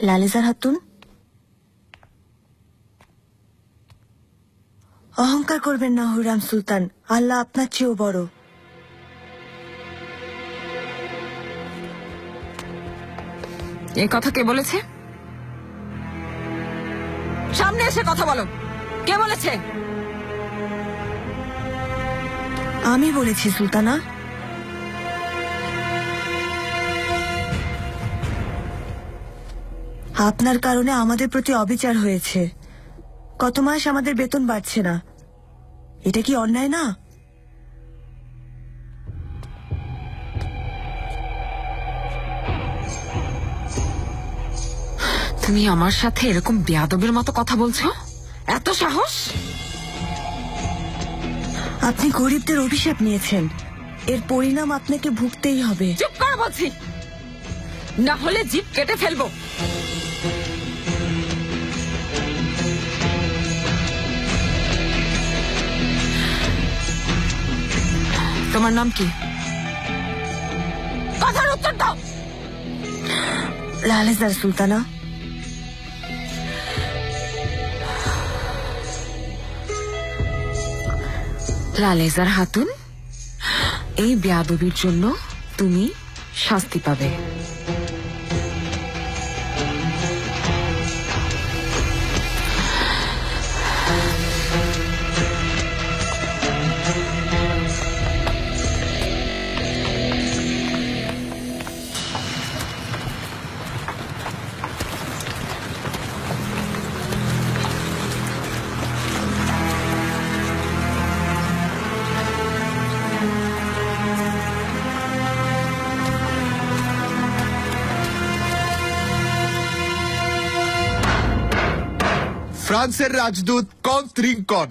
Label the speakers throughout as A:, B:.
A: লালেজা খাতুন, অহংকার করবেন না হুররাম সুলতান, আল্লাহ আপনার চেয়েও বড়।
B: এই কথা কে বলেছে? সামনে এসে কথা বলো, কে বলেছে?
A: আমি বলেছি সুলতানা। আপনার কারণে আমাদের প্রতি অবিচার হয়েছে। কত মাস আমাদের বেতন বাড়ছে না, এটা কি অন্যায় না?
B: তুমি আমার সাথে এরকম বেয়াদবের মতো কথা বলছো? এত সাহস!
A: আপনি গরিবদের অভিশাপ নিয়েছেন, এর পরিণাম আপনাকে ভুগতেই হবে।
B: চুপ কর বলছি, না হলে জিভ কেটে ফেলবো। তোমার নাম কি? কথার উত্তর দাও।
A: লালেজা সুলতানা।
B: লালেজার খাতুন, এই বেয়াদবির জন্য তুমি শাস্তি পাবে।
C: ফ্রান্সের রাজদূত কন্ট রিংকন।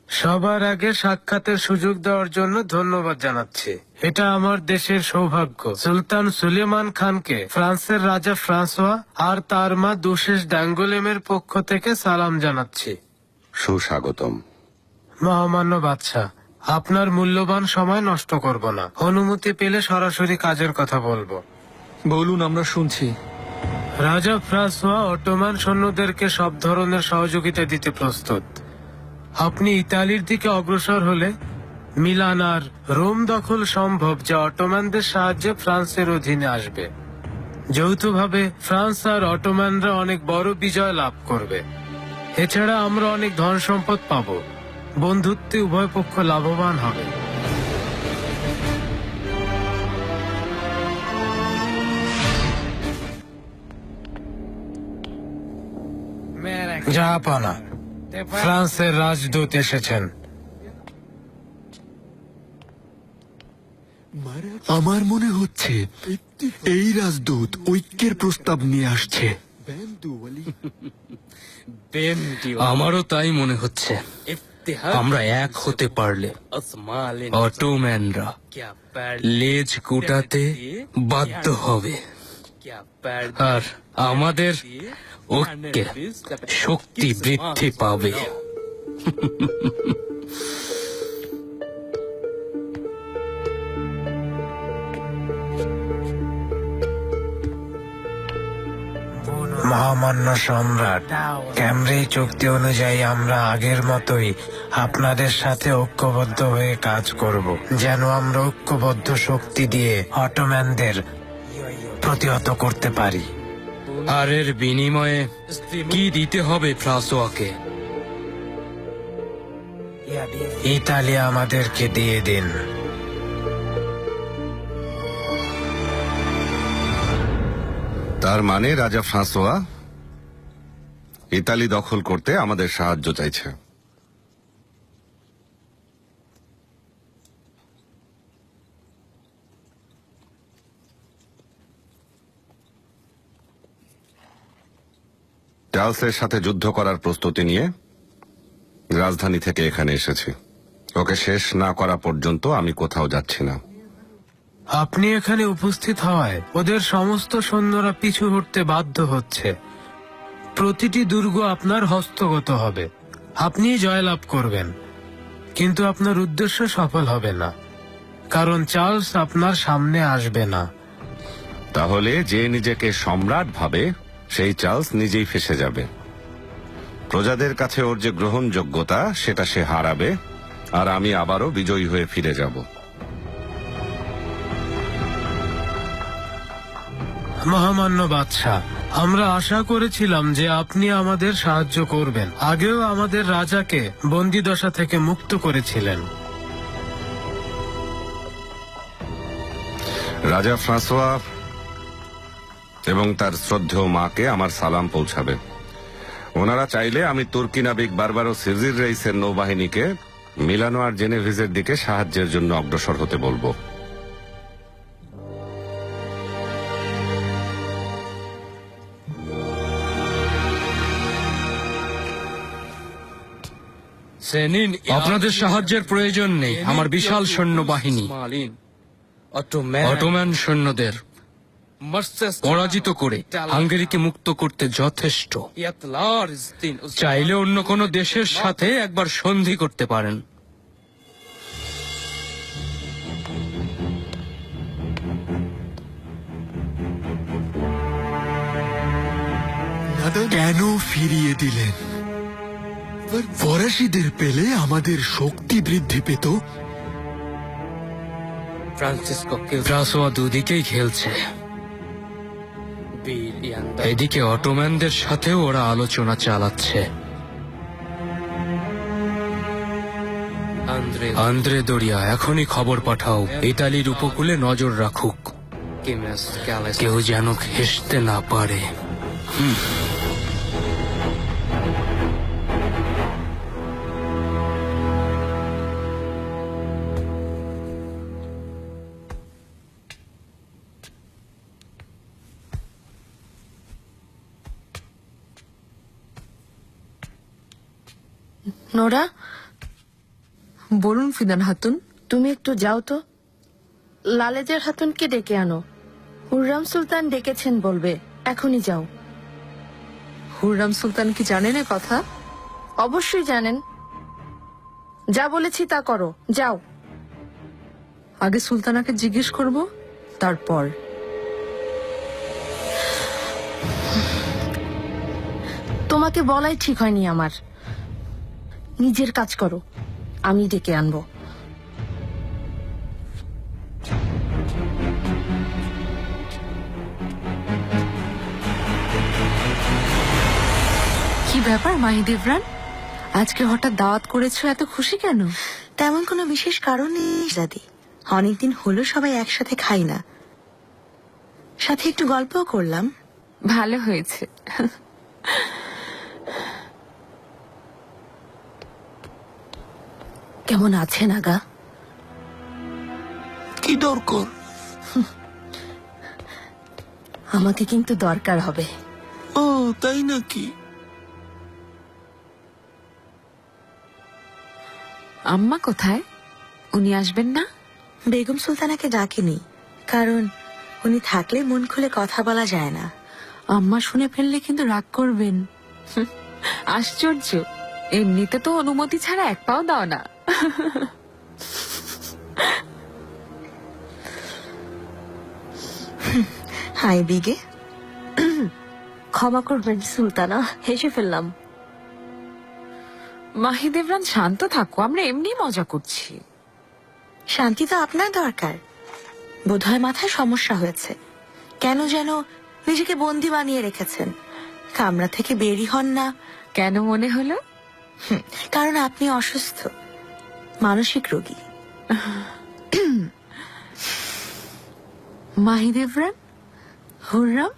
D: সবার আগে সাক্ষাতের সুযোগ দেওয়ার জন্য ধন্যবাদ জানাচ্ছি। এটা আমার দেশের সৌভাগ্য। সুলতান সুলেমান খানকে ফ্রান্সের রাজা ফ্রান্সোয়া আর তার মা দুশেশ ড্যাঙ্গোলেমের পক্ষ থেকে সালাম জানাচ্ছি।
C: সুস্বাগতম।
D: মহামান্য বাদশাহ, আপনার মূল্যবান সময় নষ্ট করব না। অনুমতি পেলে সরাসরি কাজের কথা বলবো।
E: বলুন, আমরা শুনছি।
D: রাজা ফ্রান্সোয়া অটোমান সৈন্যদেরকে সব ধরনের সহযোগিতা দিতে প্রস্তুত। আপনি ইতালির দিকে অগ্রসর হলে মিলান আর রোম দখল সম্ভব, যা অটোমানদের সাহায্যে ফ্রান্সের অধীনে আসবে। যৌথভাবে ফ্রান্স আর অটোমানরা অনেক বড় বিজয় লাভ করবে। এছাড়া আমরা অনেক ধন সম্পদ পাব। বন্ধুত্বে উভয় পক্ষ লাভবান হবে। জাহাপানা, ফ্রান্সের রাজদূত এসেছেন।
F: আমার মনে হচ্ছে এই রাজদূত ঐক্যের প্রস্তাব নিয়ে আসছে।
E: আমারও তাই মনে হচ্ছে। আমরা এক হতে পারলে অটোম্যানরা লেজ গুটাতে বাধ্য হবে, আর আমাদের ঐক্যে শক্তি বৃদ্ধি পাবে।
D: মহামান্য সম্রাট, ক্যামব্রিজ চুক্তি অনুযায়ী আমরা আগের মতোই আপনাদের সাথে ঐক্যবদ্ধ হয়ে কাজ করব, যেন আমরা ঐক্যবদ্ধ শক্তি দিয়ে অটোম্যানদের প্রতিহত করতে পারি।
E: আর এর বিনিময়ে কি দিতে হবে ফ্রান্সোয়াকে?
D: ইতালি আমাদেরকে দিয়ে দিন।
C: তার মানে রাজা ফ্রান্সোয়া ইতালি দখল করতে আমাদের সাহায্য চাইছে। চার্লসের সাথে যুদ্ধ করার প্রস্তুতি নিয়ে রাজধানী থেকে এখানে এসেছি। ওকে শেষ না করা পর্যন্ত আমি কোথাও যাচ্ছি না।
D: আপনি এখানে উপস্থিত হওয়ায় ওদের সমস্ত সৈন্যরা পিছু হটতে বাধ্য হচ্ছে। প্রতিটি দুর্গ আপনার হস্তগত হবে, আপনি জয়লাভ করবেন, কিন্তু আপনার উদ্দেশ্য সফল হবে না, কারণ চার্লস আপনার সামনে আসবে না।
C: তাহলে যে নিজেকে সম্রাট ভাবে সেই চার্লস নিজেই ফেসে যাবে। প্রজাদের কাছে ওর যে গ্রহণযোগ্যতা সেটা সে হারাবে, আর আমি আবারও বিজয়ী হয়ে ফিরে যাব।
D: মহামান্য বাদশাহ, আমরা আশা করেছিলাম যে আপনি আমাদের সাহায্য করবেন। আগেও আমাদের রাজাকে বন্দিদশা থেকে মুক্ত করেছিলেন।
C: রাজা ফ্রাঁসোয়া এবং তার শ্রদ্ধেয় মাকে আমার সালাম পৌঁছাবে। ওনারা চাইলে আমি তুর্কি নাবিক বারবারো সিজির রেইসের নৌবাহিনীকে মিলানো আর জেনেভিজের দিকে সাহায্যের জন্য অগ্রসর হতে বলবো।
E: আপনাদের সাহায্যের প্রয়োজন নেই। আমার বিশাল সৈন্যবাহিনী অটোম্যান সৈন্যদের পরাজিত করে হাঙ্গেরিকে মুক্ত করতে যথেষ্ট। চাইলে অন্য কোনো দেশের সাথে একবার সন্ধি করতে পারেন।
F: কেন ফিরিয়ে দিলেন? ফরাসিদের পেলে আমাদের শক্তি বৃদ্ধি পেত।
E: ফ্রাঁসোয়া দুদিকেই খেলছে। এদিকে অটোম্যানদের সাথেও ওরা আলোচনা চালাচ্ছে। আন্দ্রে দরিয়া, এখনই খবর পাঠাও, ইতালির উপকূলে নজর রাখুক, কেউ যেন ঘেঁষতে না পারে।
G: নোরা,
B: বলুন ফিদান হাতুন।
G: তুমি একটু যাও তো, লালেজের হাতুনকে ডেকে আনো। হুররাম সুলতান ডেকেছেন বলবে, এখনই যাও।
B: হুররাম সুলতান কি জানেন এ কথা?
G: অবশ্যই জানেন, যা বলেছি তা করো, যাও।
B: আগে সুলতানাকে জিজ্ঞেস করব, তারপর।
G: তোমাকে বলাই ঠিক হয়নি আমার। নিজের কাজ করো, আমি ডেকে আনবো।
B: কি ব্যাপার মাহিদেবরান, আজকে হঠাৎ দাওয়াত করেছো, এত খুশি কেন?
A: তেমন কোনো বিশেষ কারণ নেই দাদি, অনেকদিন হলো সবাই একসাথে খাই না, সাথে একটু গল্পও করলাম।
B: ভালো হয়েছে।
G: কেমন আছেন আগা?
F: কি দরকার?
G: আমাকে কিন্তু দরকার হবে।
F: ও তাই নাকি?
B: আম্মা কোথায়? উনি আসবেন না?
A: বেগম সুলতানাকে ডাকেনি, কারণ উনি থাকলে মন খুলে কথা বলা যায় না।
B: আম্মা শুনে ফেললে কিন্তু রাগ করবেন। আশ্চর্য, এমনিতে তো অনুমতি ছাড়া এক পাও দাও না।
A: হাই বিগে।
G: ক্ষমা করবেন সুলতানা, হেসে ফেললাম।
B: মাহিদেবরান শান্ত থাকো, আমরা এমনি মজা করছি।
A: শান্তি তো আপনার দরকার। বোধহয় মাথায় সমস্যা হয়েছে, কেন যেন নিজেকে বন্দি বানিয়ে রেখেছেন, কামরা থেকে বেরি হন না।
B: কেন মনে হলো?
A: কারণ আপনি অসুস্থ, মানসিক রোগী।
B: মাহিদেবরান, হুররাম,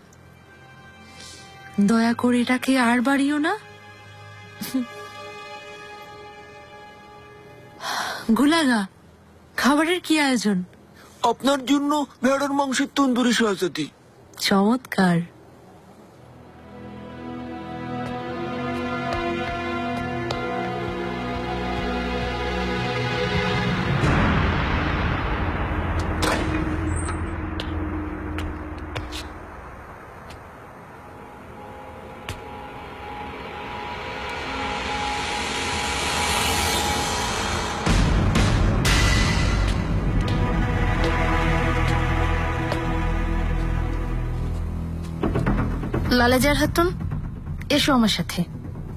B: দয়া করে এটাকে আর বাড়িও না। গুলাগা, খাবারের কি আয়োজন?
F: আপনার জন্য ভেড়ার মাংসের তন্দুরি শাহজাদি।
B: চমৎকার।
G: লালেজার হাতুন, এসো আমার সাথে।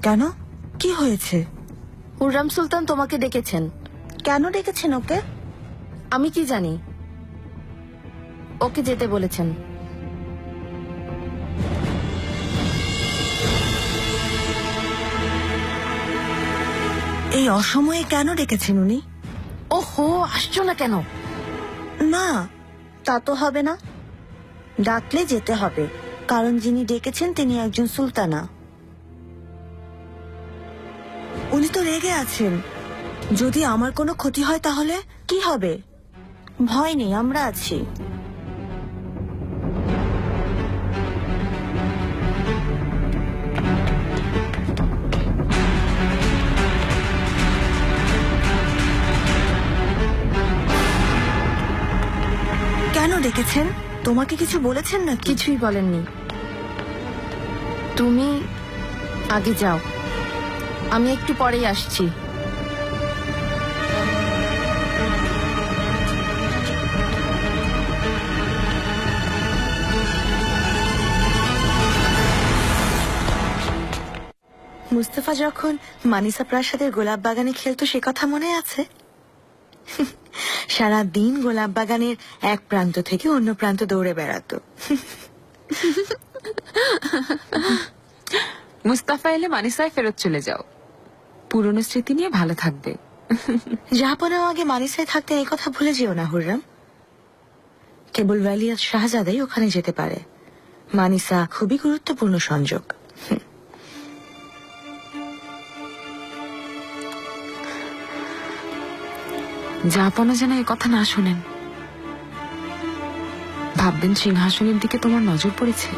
A: কেন? কি হয়েছে?
G: হুররাম সুলতান তোমাকে ডেকেছেন।
A: কেন ডেকেছেন ওকে?
G: আমি কি জানি, ওকে যেতে বলেছেন।
A: এই অসময়ে কেন ডেকেছেন উনি?
G: ওহো, আসছো না কেন?
A: না, তা তো হবে না। ডাকলে যেতে হবে, কারণ যিনি ডেকেছেন তিনি একজন সুলতানা। উনি তো রেগে আছেন। যদি আমার কোনো ক্ষতি হয় তাহলে কি হবে? ভয় নেই, আমরা আছি। কেন ডেকেছেন? তোমাকে কিছু বলেছেন না?
G: কিছুই বলেননি। তুমি আগে যাও, আমি একটু পরেই আসছি।
A: মুস্তাফা যখন মানিসা প্রাসাদের গোলাপ বাগানে খেলতো সে কথা মনে আছে? সারা দিন গোলাপ বাগানের এক প্রান্ত থেকে অন্য প্রান্ত দৌড়ে বেড়াতো।
B: মুস্তাফা এলে মানিসায় ফেরত চলে যাও, পুরনো স্মৃতি নিয়ে ভালো থাকবে।
A: জাহাপনাও আগে মানিসায় থাকতেন, এই কথা ভুলে যেও না হুররাম। কেবল ওয়ালিয়াত শাহজাদাই ওখানে যেতে পারে। মানিসা খুবই গুরুত্বপূর্ণ সংযোগ।
B: জাহাপনা যেন এ কথা না শোনেন। ভাববেন সিংহাসনের দিকে তোমার নজর পড়েছে।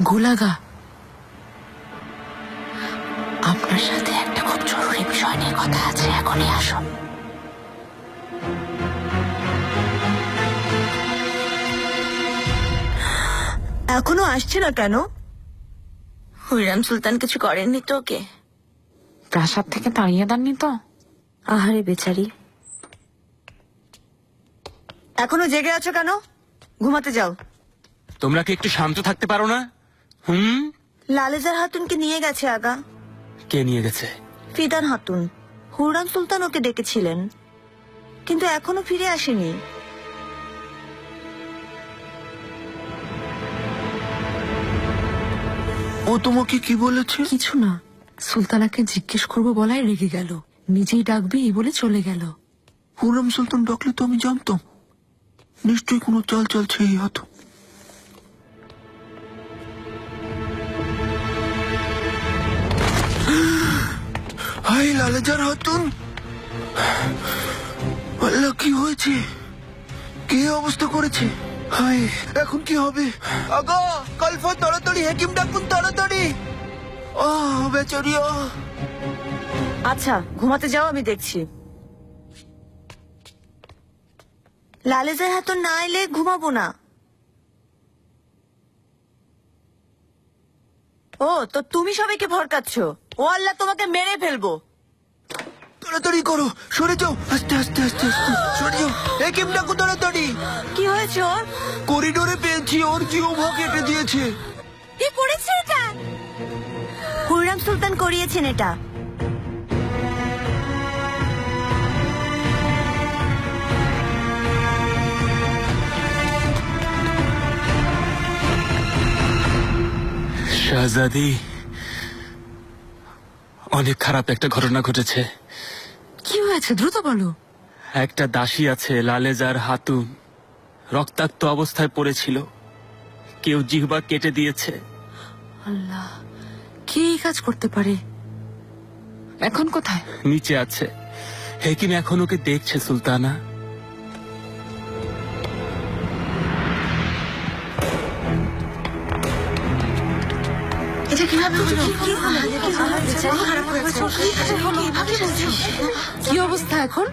B: গোলাগা,
A: আপনার সাথে একটা খুব জরুরি বিষয় নিয়ে কথা আছে, এখনই আসুন। এখনো আসছে না কেন? হুররাম সুলতান কিছু করেননি তো ওকে?
B: প্রাসাদ থেকে তাড়িয়ে দেননি তো?
A: আহারে বেচারি, এখনো জেগে আছো কেন? ঘুমাতে যাও।
E: তোমরা কি একটু শান্ত থাকতে পারো না?
A: লালেজার হাতুনকে নিয়ে গেছে আগা।
E: কে নিয়ে গেছে?
A: ফিদান হাতুন। হুররাম সুলতান ওকে ডেকেছিলেন, কিন্তু এখনো ফিরে আসেনি।
F: ও তোমাকে কি বলেছে?
B: কিছু না, সুলতানাকে জিজ্ঞেস করবো বলায় রেগে গেল। নিজেই ডাকবি এই বলে চলে গেল।
F: হুররাম সুলতান ডাকলে তো আমি জানতাম। নিশ্চয়ই কোনো চাল চলছে এই হতো। হাই লালেজার হাতুন, আল্লাহ, কি হয়েছে? কে অবস্থা করেছে? হাই, এখন কি হবে? আগা কালফা, তাড়াতাড়ি হাকিম ডাকুন, তাড়াতাড়ি। বেচারি।
A: আচ্ছা, ঘুমাতে যাও, আমি দেখছি। লালেজার হাতুন না এলে ঘুমাবো না। ও তো তুমি সবাইকে ভরকাচ্ছ। ও আল্লাহ, তোমাকে মেরে ফেলবো।
F: তাড়াতাড়ি করো, সরে যাও, আস্তে আস্তে আস্তে আস্তে সরে যাও। হাকিম ডাকুন তাড়াতাড়ি।
A: কি হয়েছে ওর?
F: করিডোরে পেয়েছি, ওর জিহ্বা কেটে দিয়েছে।
A: কি করেছে এটা? হুররাম সুলতান করিয়েছেন এটা।
E: শাহজাদি, অনেক খারাপ একটা ঘটনা ঘটেছে।
B: কি হয়েছে দ্রুত বলো।
E: একটা দাসী আছে লালেজার হাতুন, রক্তাক্ত অবস্থায় পড়েছিল। কেউ জিহ্বা কেটে দিয়েছে।
B: আল্লাহ, কে এই কাজ করতে পারে? এখন কোথায়?
E: নিচে আছে, হেকিম এখন ওকে দেখছে সুলতানা।
A: এটা কিভাবে হলো? খারাপ হয়েছে।
B: কি অবস্থা এখন?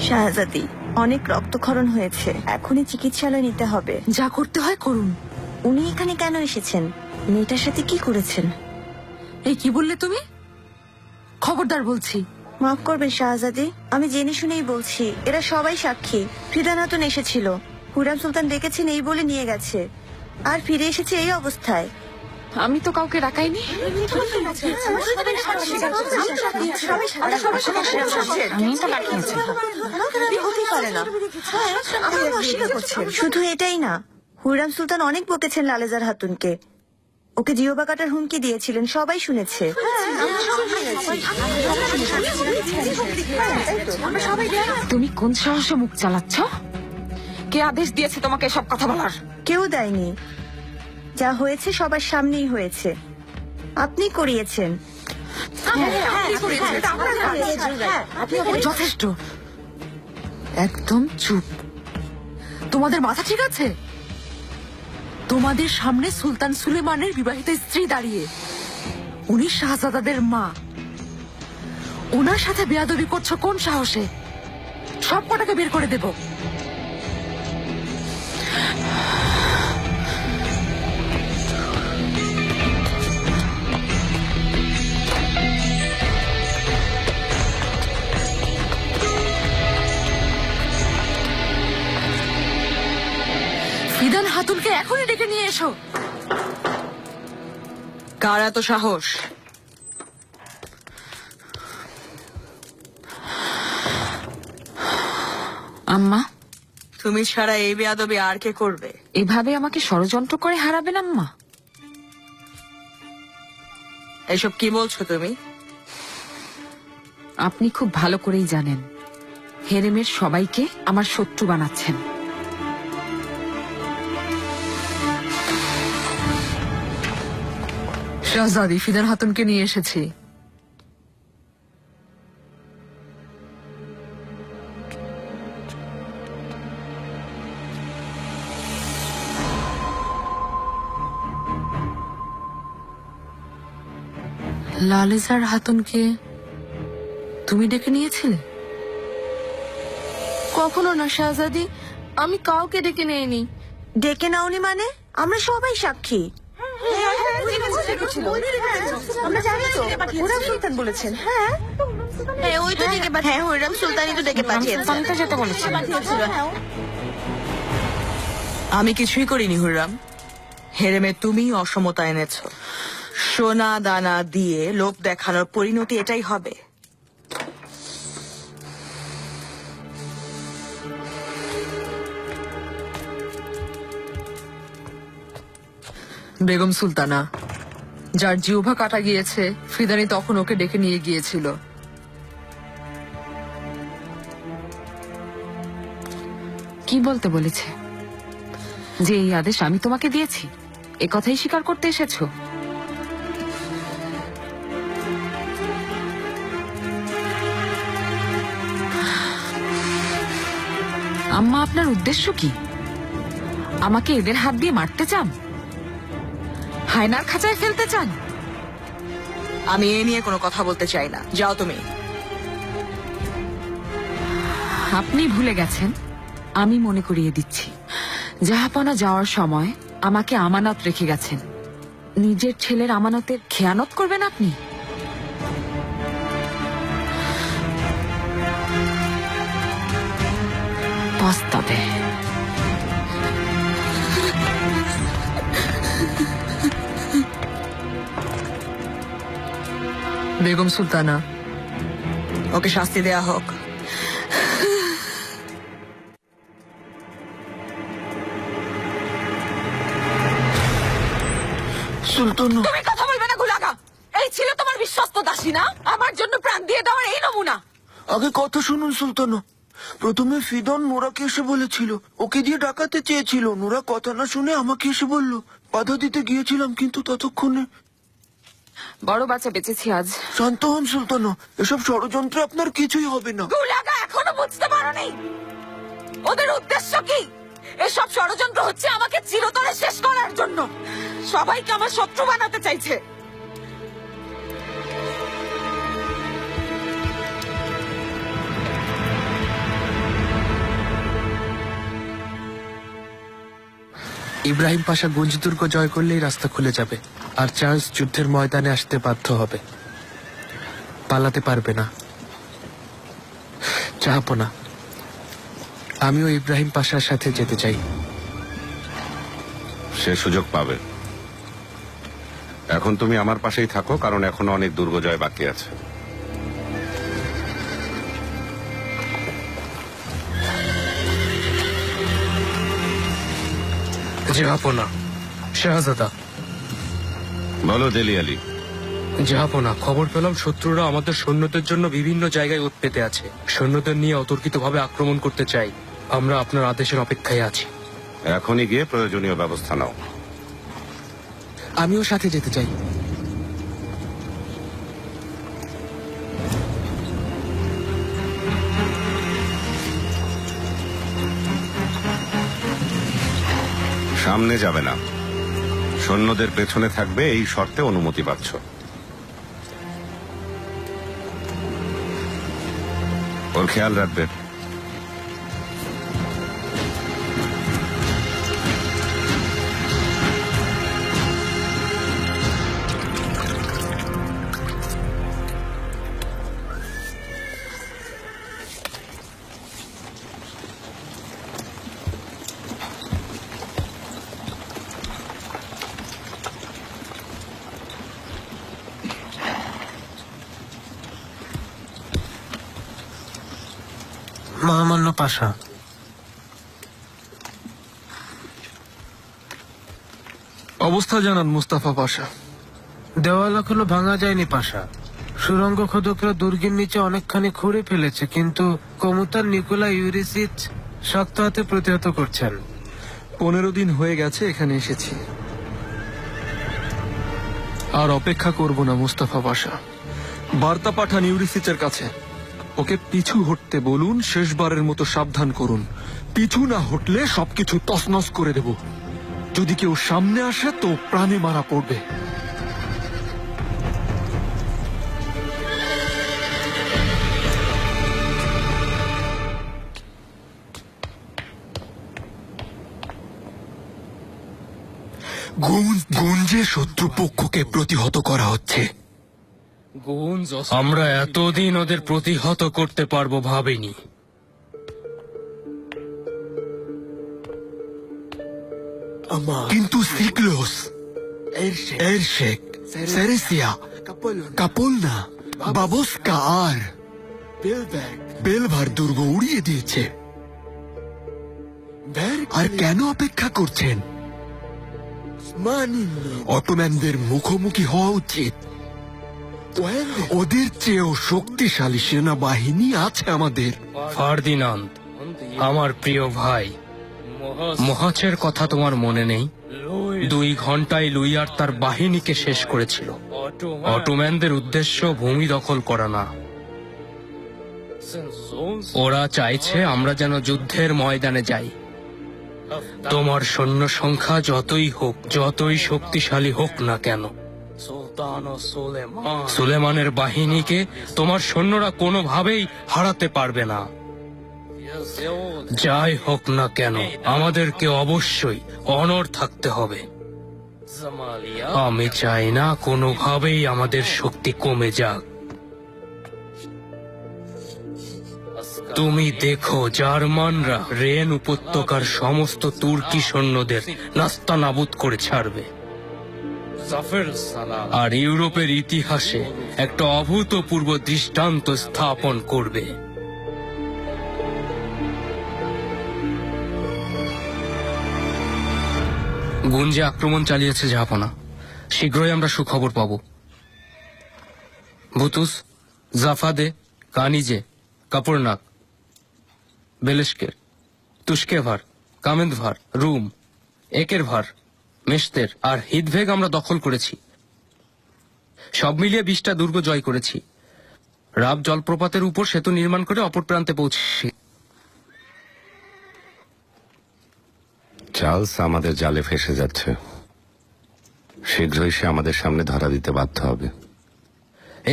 A: শাহজাদি, অনেক রক্তক্ষরণ হয়েছে, এখনই চিকিৎসালয় নিতে হবে।
B: যা করতে হয় করুন।
A: উনি এখানে কেন এসেছেন? মেয়েটার সাথে কি করেছেন?
B: এই কি বললে তুমি? খবরদার বলছি।
A: মাফ করবেন শাহজাদি, আমি জেনে শুনেই বলছি। এরা সবাই সাক্ষী। ফিদা খাতুন এসেছিল, হুররাম সুলতান ডেকেছেন এই বলে নিয়ে গেছে, আর ফিরে এসেছে এই অবস্থায়।
B: আমি তো কাউকে ডাকাইনি।
A: শুধু এটাই না, হুররাম সুলতান অনেক বকেছেন লালেজার হাতুনকে। ওকে জিওবা কাটার হুমকি দিয়েছিলেন, সবাই শুনেছে।
B: তুমি কোন সাহসে মুখ চালাচ্ছ? কে আদেশ দিয়েছে তোমাকে এসব কথা বলার?
A: কেউ দেয়নি, যা হয়েছে সবার সামনেই হয়েছে। আপনি করিয়েছেন।
B: যথেষ্ট, একদম চুপ। তোমাদের মাথা ঠিক আছে? তোমাদের সামনে সুলতান সুলেমানের বিবাহিত স্ত্রী দাঁড়িয়ে, উনি শাহজাদাদের মা। ওনার সাথে বেয়াদবি করছো কোন সাহসে? সব কটাকে বের করে দেব। ফিদান হাতুনকে এখনই ডেকে নিয়ে এসো।
A: কার এত সাহস?
B: আম্মা,
A: তুমি ছাড়া এই বেয়াদবি আর কে করবে?
B: এভাবে আমাকে ষড়যন্ত্র করে হারাবেন আম্মা?
A: এসব কি বলছো তুমি?
B: আপনি খুব ভালো করেই জানেন হেরেমের সবাইকে আমার শত্রু বানাচ্ছেন। শাহজাদি ফিদান হাতুনকে নিয়ে এসেছি। লালেজার হাতুনকে তুমি ডেকে নিয়েছিলে?
G: কখনো না শাহজাদি, আমি কাউকে ডেকে নেইনি।
A: ডেকে নাওনি মানে? আমরা সবাই সাক্ষী। আমরা জানি তো, হুররাম সুলতান বলেছেন। হ্যাঁ, ওই তো ডেকে হ্যাঁ, হুররাম সুলতানই তো ডেকে পাঠিয়েছেন।
B: আমি তো যেতে বলেছি।
A: আমি কিছুই করিনি হুররাম। হেরেমে তুমি অসমতা এনেছ। সোনা দানা দিয়ে লোক দেখানোর পরিণতি এটাই হবে।
B: বেগম সুলতানা, যার জিহ্বা কাটা গিয়েছে, ফিদানি তখন ওকে ডেকে নিয়ে গিয়েছিল। কি বলতে বলেছে? যে এই আদেশ আমি তোমাকে দিয়েছি, এ কথাই স্বীকার করতে এসেছো? আম্মা, আপনার উদ্দেশ্য কি? আমাকে এদের হাত দিয়ে মারতে চান? হায়নার খাঁচায় ফেলতে চান?
A: আমি এ নিয়ে কোনো কথা বলতে চাই না, যাও তুমি।
B: আপনি ভুলে গেছেন, আমি মনে করিয়ে দিচ্ছি। জাহাপনা যাওয়ার সময় আমাকে আমানত রেখে গেছেন। নিজের ছেলের আমানতের খেয়ানত করবেন আপনি? পস্তাবে। বেগম সুলতানা,
A: ওকে শাস্তি দেয়া হোক।
F: সুলতান,
B: তুমি কথা বলবে না গুলাগা। এই ছিল তোমার বিশ্বস্ত দাসী না? আমার জন্য প্রাণ দিয়ে দেওয়ার এই নমুনা।
F: আগে কথা শুনুন সুলতান। প্রথমে ফিদন নোরাকে এসে বলেছিল, ওকে দিয়ে ডাকাতে চেয়েছিল। নোরা কথা না শুনে আমাকে এসে বলল। বাধা দিতে গিয়েছিলাম, কিন্তু ততক্ষণে।
B: বড় বাচ্চা বেঁচেছি আজ।
F: শান্ত হন সুলতান, এসব ষড়যন্ত্রে আপনার কিছুই হবে না।
B: গুলাগা, এখনো বুঝতে পারোনি ওদের উদ্দেশ্য কি? এসব ষড়যন্ত্র হচ্ছে আমাকে চিরতরে শেষ করার জন্য। সবাইকে আমার শত্রু বানাতে চাইছে।
E: ইব্রাহিম পাশা গুঞ্জ দুর্গ জয় করলেই রাস্তা খুলে যাবে, আর চার্লস যুদ্ধের ময়দানে আসতে বাধ্য হবে। পালাতে পারবে না। চাহাবো না। আমিও ইব্রাহিম পাশার সাথে যেতে চাই।
C: সে সুযোগ পাবে। এখন তুমি আমার পাশেই থাকো, কারণ এখনো অনেক দুর্গ জয় বাকি আছে।
E: জাহাপনা, শাহজাদা।
C: বলো দেলি আলী।
E: জাহাপনা, খবর পেলাম শত্রুরা আমাদের সৈন্যদের জন্য বিভিন্ন জায়গায় ওৎ পেতে আছে। সৈন্যদের নিয়ে অতর্কিতভাবে আক্রমণ করতে চাই। আমরা আপনার আদেশের অপেক্ষায় আছি।
C: এখনই গিয়ে প্রয়োজনীয় ব্যবস্থা নাও।
E: আমিও সাথে যেতে চাই।
C: সামনে যাবে না, সৈন্যদের পেছনে থাকবে, এই শর্তে অনুমতি পাচ্ছ। ওর খেয়াল রাখবে।
D: মহামান্য পাশা,
H: অবস্থা জানান মুস্তাফা পাশা।
D: দেওয়াল এখনো ভাঙা যায়নি পাশা। সুরঙ্গ খোদকরা দুর্গের নিচে অনেকখানি খুঁড়ে ফেলেছে, কিন্তু কমুতার নিকোলা ইউরিসিচ শক্ত হাতে প্রতিহত করছেন।
H: 15 দিন হয়ে গেছে এখানে এসেছি। আর অপেক্ষা করব না মুস্তাফা পাশা। বার্তা পাঠান ইউরিসিচের কাছে, ওকে পিছু হটতে বলুন, শেষবারের মতো সাবধান করুন। পিছু না হটলে সবকিছু তছনছ করে দেব। যদি কেউ সামনে আসে তো প্রাণে মারা পড়বে।
I: গুঞ্জে শত্রুপক্ষকে প্রতিহত করা হচ্ছে।
E: আমরা এতদিন ওদের প্রতিহত করতে পারবো ভাবিনি।
I: কিন্তু সিক্লোস, এরশেক, সেরেসিয়া, কাপলনা, বাবস্কা আর বেলভার দুর্গ উড়িয়ে দিয়েছে। আর কেন অপেক্ষা করছেন? অটোম্যানদের মুখোমুখি হওয়া উচিত। ওদের চেয়েও শক্তিশালী সেনাবাহিনী আছে আমাদের।
E: ফার্দিনান্দ, আমার প্রিয় ভাই, মহাচের কথা তোমার মনে নেই? 2 ঘন্টায় লুইয়ার তার বাহিনীকে শেষ করেছিল। অটোম্যানদের উদ্দেশ্য ভূমি দখল করা না। ওরা চাইছে আমরা যেন যুদ্ধের ময়দানে যাই। তোমার সৈন্য সংখ্যা যতই হোক, যতই শক্তিশালী হোক না কেন, সুলেমানের বাহিনীকে তোমার সৈন্যরা কোনোভাবেই হারাতে পারবে না। যাই হোক না কেন, আমাদেরকে অবশ্যই অনড় থাকতে হবে। আমি চাই না কোনোভাবেই আমাদের শক্তি কমে যাক। তুমি দেখো, জার্মানরা রেন উপত্যকার সমস্ত তুর্কি সৈন্যদের নাস্তানাবুদ করে ছাড়বে, আর ইউরোপের ইতিহাসে একটা অভূতপূর্ব দৃষ্টান্ত স্থাপন করবে। গুঞ্জে আক্রমণ চালিয়েছে জাহাপনা। শীঘ্রই আমরা সুখবর পাব। বুতুস, জাফাদে, কানিজে, কাপুরনাক, বেলেশকের, তুস্কেভার, কামেন্দভার, রুম, একেরভার, মেশতের আর হিদভেগ আমরা দখল করেছি। সব মিলিয়ে 20টা দুর্গ জয় করেছি। রাব জলপ্রপাতের উপর সেতু নির্মাণ করে অপর প্রান্তে পৌঁছেছি।
C: চার্লস আমাদের জালে ফেসে যাচ্ছে। শীঘ্রই সে আমাদের সামনে ধরা দিতে বাধ্য হবে।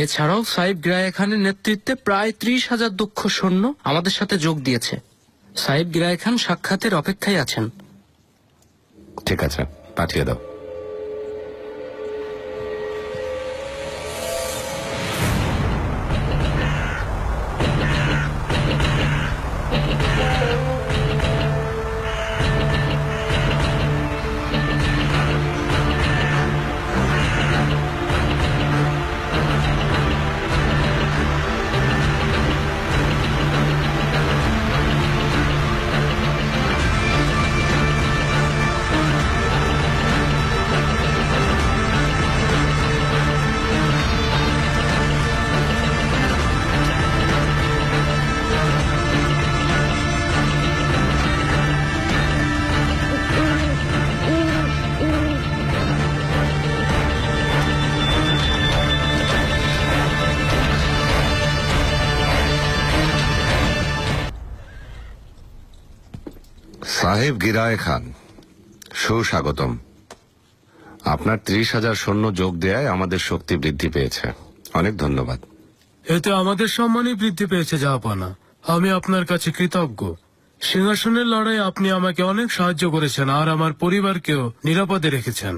E: এছাড়াও সাইব গ্রায়ে খানের নেতৃত্বে প্রায় 30,000 দক্ষ সৈন্য আমাদের সাথে যোগ দিয়েছে। সাইব গ্রায়ে খান সাক্ষাতের অপেক্ষায় আছেন।
C: ঠিক আছে, পাঠিয়ে দাও। সাহেব গিরায় খান, সুস্বাগতম। আপনার 30,000 সৈন্য যোগ দেয়ায় আমাদের শক্তি বৃদ্ধি পেয়েছে, অনেক ধন্যবাদ।
D: এতে আমাদের সম্মানই বৃদ্ধি পেয়েছে জাহাপনা। আমি আপনার কাছে কৃতজ্ঞ। সিংহাসনের লড়াই আপনি আমাকে অনেক সাহায্য করেছেন আর আমার পরিবারকেও নিরাপদে রেখেছেন।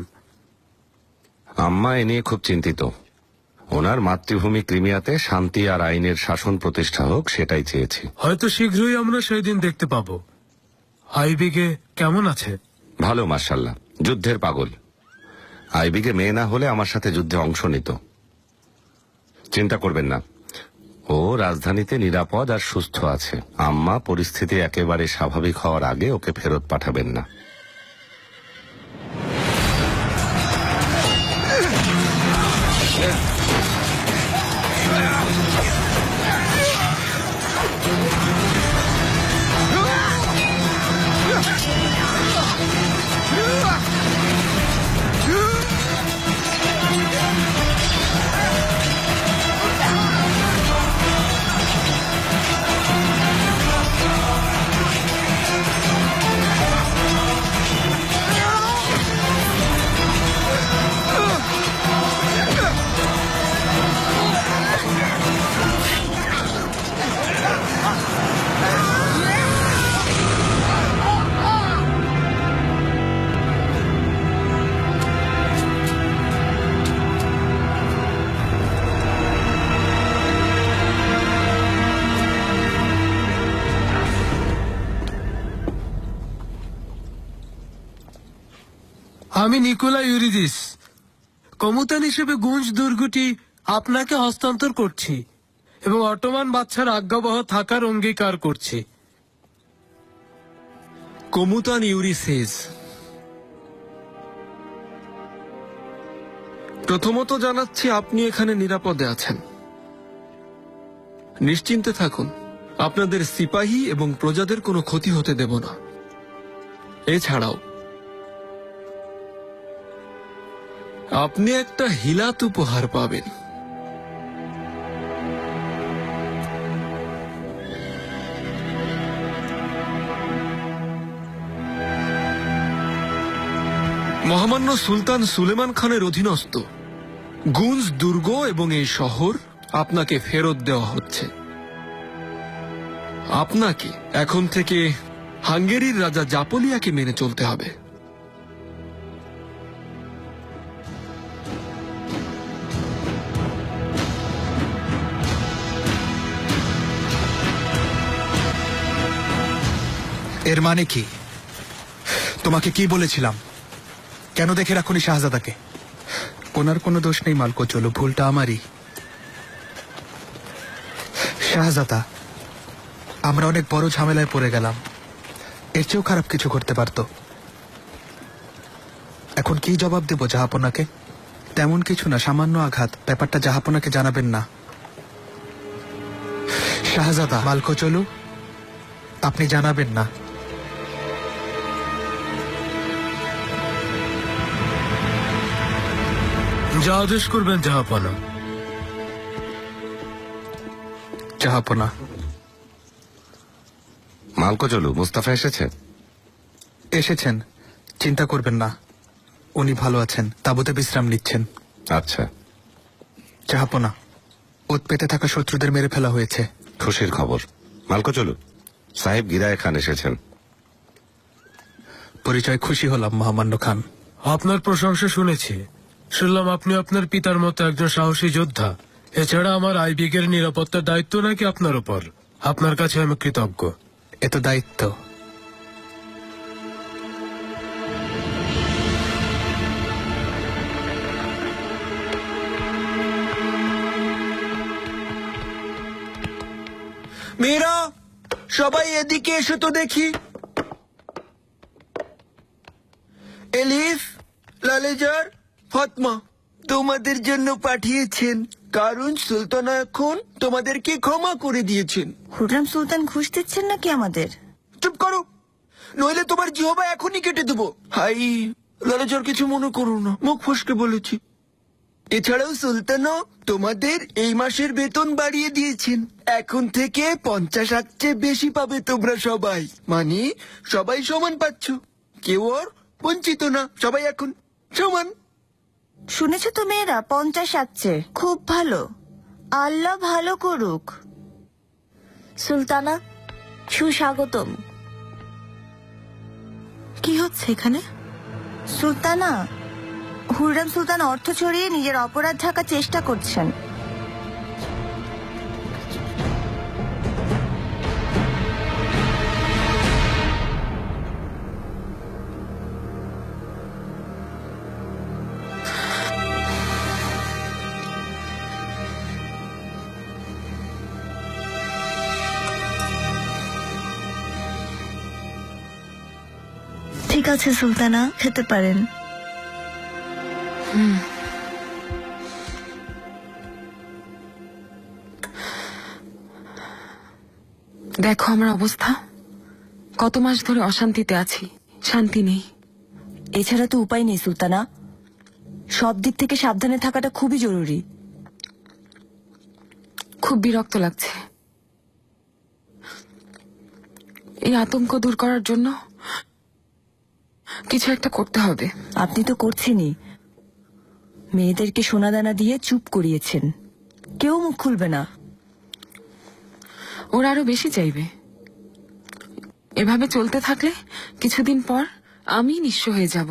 C: আম্মা এ নিয়ে খুব চিন্তিত। ওনার মাতৃভূমি ক্রিমিয়াতে শান্তি আর আইনের শাসন প্রতিষ্ঠা হোক, সেটাই চেয়েছি।
D: হয়তো শীঘ্রই আমরা সেই দিন দেখতে পাবো। আইবিগে কেমন আছে?
C: ভালো, মার্শাল্লাহ। যুদ্ধের পাগল। আইবিগে মেয়ে না হলে আমার সাথে যুদ্ধে অংশ নিত। চিন্তা করবেন না, ও রাজধানীতে নিরাপদ আর সুস্থ আছে। আম্মা পরিস্থিতি একেবারে স্বাভাবিক হওয়ার আগে ওকে ফেরত পাঠাবেন না।
D: আমি নিকোলা ইউরিদিস, কমুতান হিসেবে গুঞ্জ দুর্গটি আপনাকে হস্তান্তর করছি এবং অটোমান বাদশার আজ্ঞাবহ থাকার অঙ্গীকার করছি।
H: কমুতান ইউরিসেস, প্রথমত জানাচ্ছি আপনি এখানে নিরাপদে আছেন। নিশ্চিন্তে থাকুন, আপনাদের সিপাহী এবং প্রজাদের কোনো ক্ষতি হতে দেব না। এছাড়াও আপনি একটা হিলাত উপহার পাবেন। মহামান্য সুলতান সুলেমান খানের অধীনস্থ গুঞ্জ দুর্গ এবং এই শহর আপনাকে ফেরত দেওয়া হচ্ছে। আপনাকে এখন থেকে হাঙ্গেরির রাজা জাপোলিয়াকে মেনে চলতে হবে।
F: এর মানে কি? তোমাকে কি বলেছিলাম? কেন দেখে রাখুনি শাহজাদাকে? ওনার কোনো দোষ নেই মালকো, চলো, ভুলটা আমারই। শাহজাদা, আমরা অনেক বড় ঝামেলায় পড়ে গেলাম। এর চেয়েও খারাপ কিছু করতে পারতো। এখন কি জবাব দেব জাহাপনাকে? তেমন কিছু না, সামান্য আঘাত। ব্যাপারটা জাহাপনাকে জানাবেন না। শাহজাদা, মালকো চলো, আপনি জানাবেন না।
D: যা আদেশ করবেন জাহাপনা।
F: জাহাপনা।
C: মালকো চলু, মুস্তাফা এসেছে?
F: এসেছেন, চিন্তা করবেন না, উনি ভালো আছেন, তাঁবুতে বিশ্রাম নিচ্ছেন।
C: আচ্ছা।
F: জাহাপনা, ওত পেতে থাকা শত্রুদের মেরে ফেলা হয়েছে।
C: খুশির খবর। মালকো চলু, সাহেব গিরায় খান এসেছেন।
J: পরিচয় খুশি হলাম মহামান্য খান।
D: আপনার প্রশংসা শুনেছি। শুনলাম আপনি আপনার পিতার মতো একজন সাহসী যোদ্ধা। এছাড়া আমার আইবিকের নিরাপত্তার দায়িত্ব নাকি আপনার উপর। আপনার কাছে আমি কৃতজ্ঞ।
J: এ তো দায়িত্ব।
F: মেয়েরা সবাই এদিকে এসো তো দেখি। এলিফ, লালেজার, ফাতমা তোমাদের জন্য পাঠিয়েছেন, কারণ সুলতানা এখন তোমাদেরকে ক্ষমা করে দিয়েছেন।
K: হুররাম সুলতান ঘুষ দিচ্ছেন নাকি আমাদের?
F: চুপ করো, নইলে তোমার জিহবা এখনই কেটে দেবো। হাই লালেজার, কিছু মনে করো না, মুখ ফসকে বলেছি। এছাড়াও সুলতানও তোমাদের এই মাসের বেতন বাড়িয়ে দিয়েছেন। এখন থেকে 50 চেয়ে বেশি পাবে তোমরা সবাই। মানে সবাই সমান পাচ্ছ, কেউ আর বঞ্চিত না, সবাই এখন সমান।
K: শুনেছো তো মেয়েরা, 50 আসছে, খুব ভালো, আল্লাহ ভালো করুক। সুলতানা, সুস্বাগতম।
A: কি হচ্ছে এখানে?
K: সুলতানা, হুররাম সুলতান অর্থ ছড়িয়ে নিজের অপরাধ ঢাকার চেষ্টা করছেন। ঠিক আছে সুলতানা, খেতে পারেন।
B: দেখো আমার অবস্থা, কত মাস ধরে অশান্তিতে আছি, শান্তি নেই।
K: এছাড়া তো উপায় নেই সুলতানা, সব দিক থেকে সাবধানে থাকাটা খুবই জরুরি।
B: খুব বিরক্ত লাগছে। এই আতঙ্ক দূর করার জন্য কিছু একটা করতে হবে।
K: আপনি তো করছেনই, মেয়েদেরকে সোনাদানা দিয়ে চুপ করিয়েছেন, কেউ মুখ খুলবে না।
B: ওরা আরো বেশি চাইবে। এভাবে চলতে থাকলে কিছুদিন পর আমি নিঃস্ব হয়ে যাব।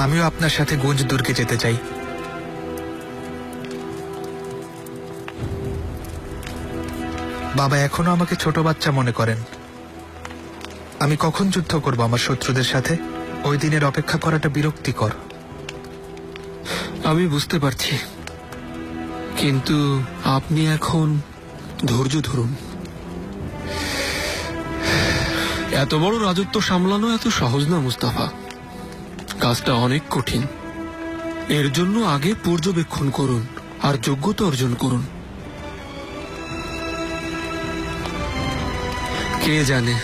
J: আমিও আপনার সাথে গুঞ্জ দুর্গে যেতে চাই। বাবা এখনো আমাকে ছোট বাচ্চা মনে করেন। আমি কখন যুদ্ধ করব আমার শত্রুদের সাথে? ওই দিনের অপেক্ষা করাটা বিরক্তিকর।
H: আমি বুঝতে পারছি, কিন্তু আপনি এখন ধৈর্য ধরুন। এত বড় রাজত্ব সামলানো এত সহজ না মুস্তাফা, কাজটা অনেক কঠিন। এর জন্য আগে পর্যবেক্ষণ করুন আর যোগ্যতা অর্জন করুন। কে জানে,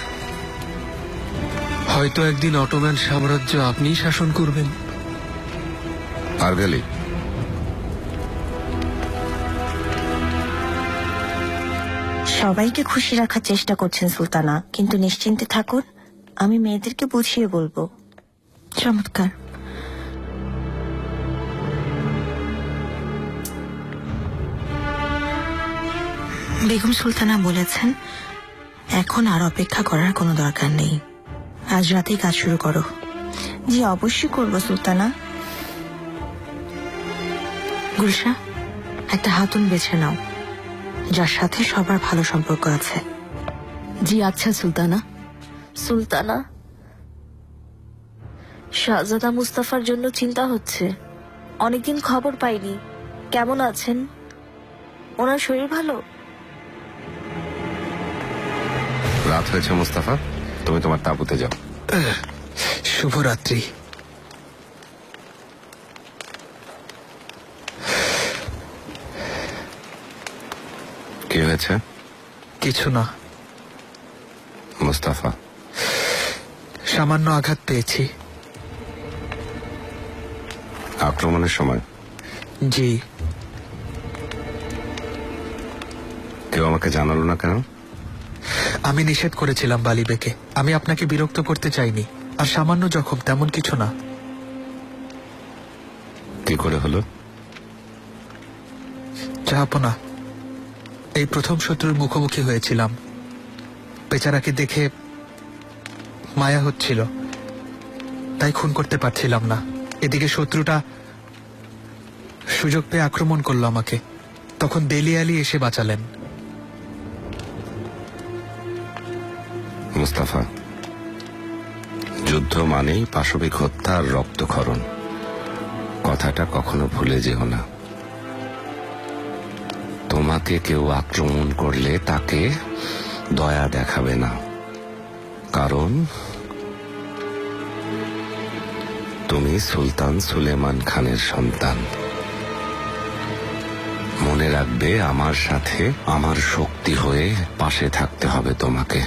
H: হয়তো একদিন অটোম্যান সাম্রাজ্য আপনিই শাসন করবেন।
C: আরগালি,
K: সবাইকে খুশি রাখার চেষ্টা করছেন সুলতানা, কিন্তু নিশ্চিন্তে থাকুন, আমি মেয়েদেরকে বুঝিয়ে বলবো।
A: চমৎকার। বেগম সুলতানা বলেছেন এখন আর অপেক্ষা করার কোনো দরকার নেই, আজ রাতেই কাজ শুরু করো।
K: জি অবশ্যই করবো সুলতানা।
A: গুলশা, একটা হাতুন বেছে নাও যার সাথে সবার ভালো সম্পর্ক আছে।
G: জি আচ্ছা সুলতানা। সুলতানা, শাহজাদা মুস্তাফার জন্য চিন্তা হচ্ছে, অনেকদিন খবর পাইনি, কেমন আছেন? ওনার শরীর ভালো?
C: রাত হয়েছে মুস্তাফা, তুমি তোমার তাঁবুতে যাও।
J: শুভরাত্রি।
C: কি হয়েছে?
J: কিছু না
C: মুস্তাফা,
J: সামান্য আঘাত পেয়েছি,
C: আক্রমণের সময়
J: জি।
C: কেউ আমাকে জানালো না কেন?
J: আমি নিষেধ করেছিলাম বালিবেকে। আমি আপনাকে বিরক্ত করতে চাইনি। আর সামান্য জখম, তেমন কিছু না।
C: কি করে হলো?
J: চাপ না, এই প্রথম শত্রুর মুখোমুখি হয়েছিলাম। বেচারাকে দেখে মায়া হচ্ছিল, তাই খুন করতে পারছিলাম না। এদিকে শত্রুটা সুযোগ পেয়ে আক্রমণ করলো আমাকে। তখন বেলি আলী এসে বাঁচালেন।
C: মুস্তাফা, যুদ্ধ মানেই পাশবিক হত্যা আর রক্তক্ষরণ। কথাটা কখনো ভুলে যেও না। তোমাকে কেউ আক্রমণ করলে তাকে দয়া দেখাবে না, কারণ তুমি সুলতান সুলেমান খানের সন্তান। মনে রাখবে, আমার সাথে আমার শক্তি হয়ে পাশে থাকতে হবে তোমাকে।